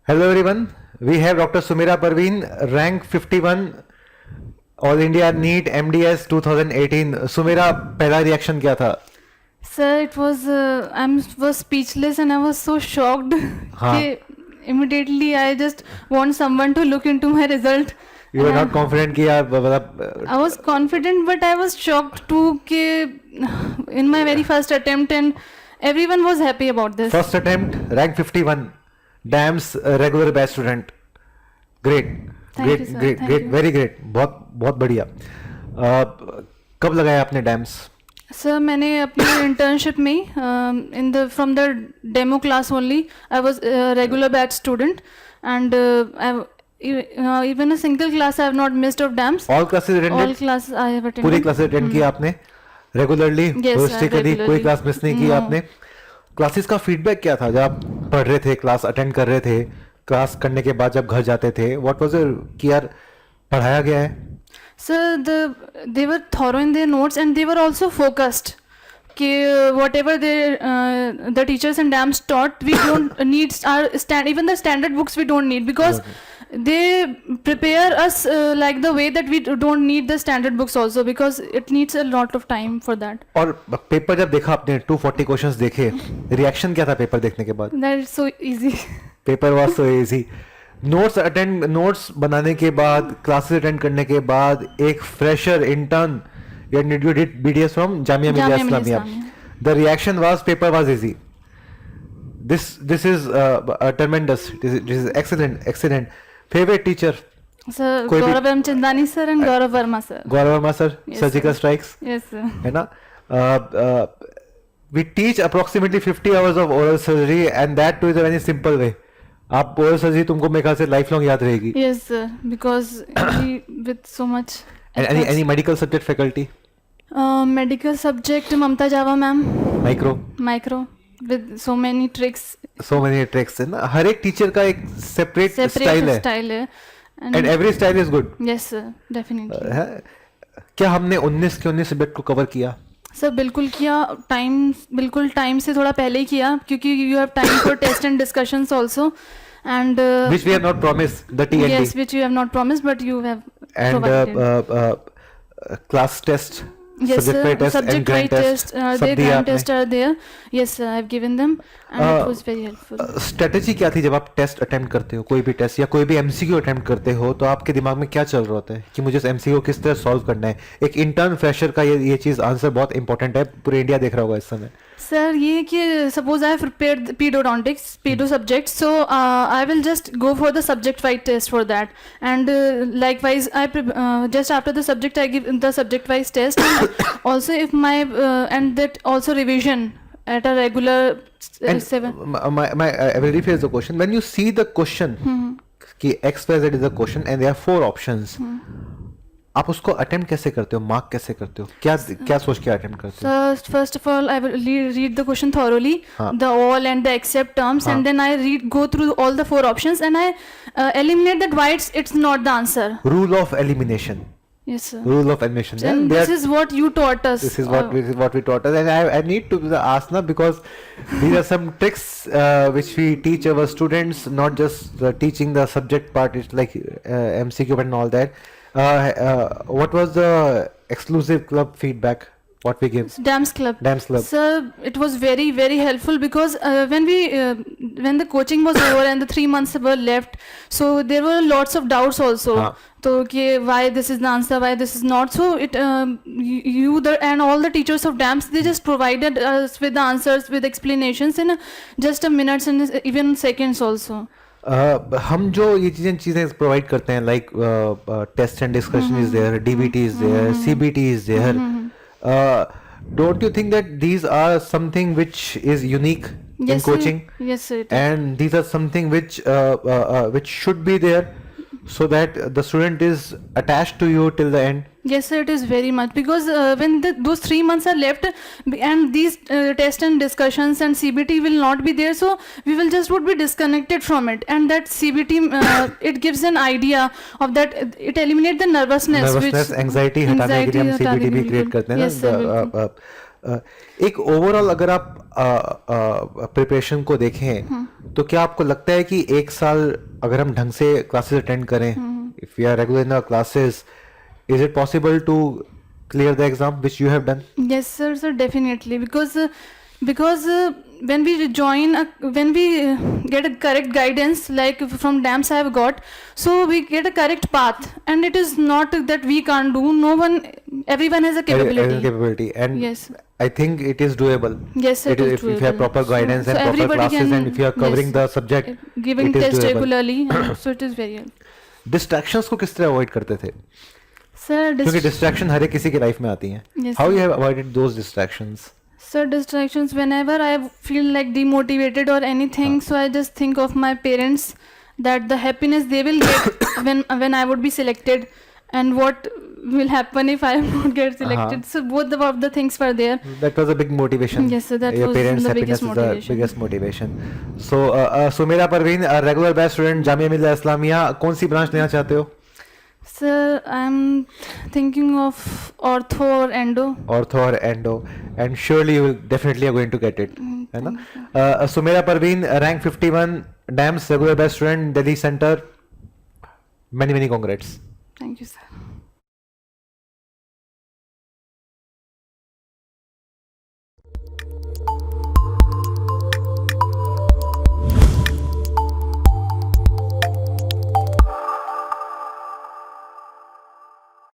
Hello everyone. We have Dr. Sumira Parveen, rank 51, All India NEET MDS 2018. Sumira, पहला reaction क्या था? Sir, it was I was speechless and I was so shocked. हाँ. कि immediately I just want someone to look into my result. You were not confident कि यार मतलब I was confident, but I was shocked too. कि in my very first attempt, and everyone was happy about this. first attempt, rank 51, DAMS regular batch student. Great. Thank Great, you, sir. great, Thank great, you. very great. बहुत बहुत बढ़िया. कब लगाया आपने DAMS? Sir, मैंने अपनी internship में in the from the demo class only I was a regular batch student, and even a single class I have not missed of DAMS. All classes attended? All classes I have attended. पूरी classes attend की आपने? Regularly? Yes, sir, Holistically, कोई regularly. class miss नहीं की No. आपने? Classes का feedback क्या था जब आप पढ़ रहे थे, क्लास अटेंड कर रहे थे, क्लास करने के बाद जब घर जाते थे, व्हाट वाज कि यार पढ़ाया गया है? Sir, they were thorough in their notes and they were also focused. कि whatever the teachers and DAMS taught, we don't need even the standard books we don't need, because they prepare us like the way that we don't need the standard books also, because it needs a lot of time for that. और paper जब देखा आपने 240 questions देखे, reaction क्या था paper देखने के बाद? That is so easy. Paper was so easy. Notes बनाने के बाद, क्लासेस अटेंड करने के बाद, एक fresher intern you did BDS from Jamia Millia Islamia. The reaction was paper was easy. This is tremendous. This is excellent. Favorite teacher? Sir, Gaurav M. Chandani sir and Gaurav Verma sir. Gaurav Verma sir, Yes, surgical sir. strikes. Yes sir. है ना? We teach approximately 50 hours of oral surgery, and that too is a very simple way. आप oral surgery तुमको मेरे ख्याल से lifelong याद रहेगी. Yes sir, because we with so much. And any medical subject faculty? Medical subject Mamta Java ma'am. Micro. With so many tricks. So many tricks है ना? हर एक टीचर का एक separate style है. style है. And every style is good. Yes sir, definitely. है? क्या हमने 19 के 19 सब्जेक्ट को कवर किया? सर बिल्कुल किया. बिल्कुल टाइम से थोड़ा पहले ही किया, क्योंकि you have time for test and discussions also, and which we have not promised, the TNT. Yes, which you have not promised, but you have and provided. Class test. Yes subject sir, by test subject and grant by test. test, their grant test are there. Yes sir, I have given them, and it was very helpful. Strategy क्या थी जब आप test attempt करते हो, कोई भी test या कोई भी एमसीक्यू अटेम्प्ट करते हो, तो आपके दिमाग में क्या चल रहा होता है कि मुझे इस एमसीक्यू किस तरह सॉल्व करना है? एक इंटर्न फ्रेशर का ये चीज आंसर बहुत इंपॉर्टेंट है, पूरे इंडिया देख रहा होगा इस समय. सर ये कि suppose I have prepared pedo subject, so I will just go for the subject wise test for that, and likewise just after the subject I give the subject wise test, and also if my and that also revision at a regular 7. I will rephrase the question. When you see the question कि XYZ is the question and there are 4 options, आप उसको attempt कैसे करते हो, mark कैसे करते हो, क्या सोच के अटेम्प्ट करते हो? First of all, I will read the question thoroughly, the all and the except terms, and then I go through all the 4 options, and I eliminate that why it's not the answer. Rule of elimination. Yes sir. Rule of elimination. And this is what you taught us. This is what we taught us, and I need to ask now, because these are some tricks which we teach our students, not just teaching the subject part. It's like MCQ and all that. What was the exclusive club feedback? What we give? DAMS Club. Sir, it was very, very helpful, because when the coaching was over and the 3 months were left, so there were lots of doubts also. So why this is the answer, why this is not. So it and all the teachers of DAMS, they just provided us with the answers, with explanations in just a minutes and even seconds also. हम जो ये चीजें provide करते हैं, like test and discussion is there, DBT is there, CBT is there, don't you think that these are something which is unique in coaching? Yes sir. And these are something which should be there, so that the student is attached to you till the end? Yes sir, it is very much, because when those 3 months are left, and these tests and discussions and CBT will not be there, so we would be disconnected from it, and that CBT it gives an idea of that, it eliminates the nervousness, anxiety हटाने के लिए हम CBT भी create करते हैं ना. एक overall अगर आप प्रिपरेशन को देखें तो क्या आपको लगता है कि एक साल अगर हम ढंग से क्लासेस अटेंड करें, if we are regular in our classes, is it possible to clear the exam which you have done? Yes, sir, definitely. Because when we get a correct guidance, like from DAMS I have got, so we get a correct path, and it is not that we can't do. Everyone has a capability. And yes, I think it is doable. Yes, sir, if you have proper guidance so and proper everybody classes, can, and if you are covering yes, the subject, giving it is test doable. regularly, so it is very helpful. Distractions को किस तरह avoid करते थे? Sir, क्योंकि distraction हर एक किसी की life में आती हैं. Yes, How sir. you have avoided those distractions? Sir, distractions, whenever I feel like demotivated or anything, so I just think of my parents, that the happiness they will get when I would be selected, and what will happen if I not get selected. So both of the things were there. That was a big motivation. Yes, sir, that Your was parents' the happiness biggest is the motivation. biggest motivation. So, Sumaira Parveen, a regular best student, Jamia Millia Islamia, कौन सी branch लेना चाहते हो? Sir, I'm thinking of ortho or endo. Ortho or endo, and surely you will definitely are going to get it. है ना? Sumaira Parveen, rank 51, DAMS regular best student, Delhi Center. Many congrats. Thank you, sir.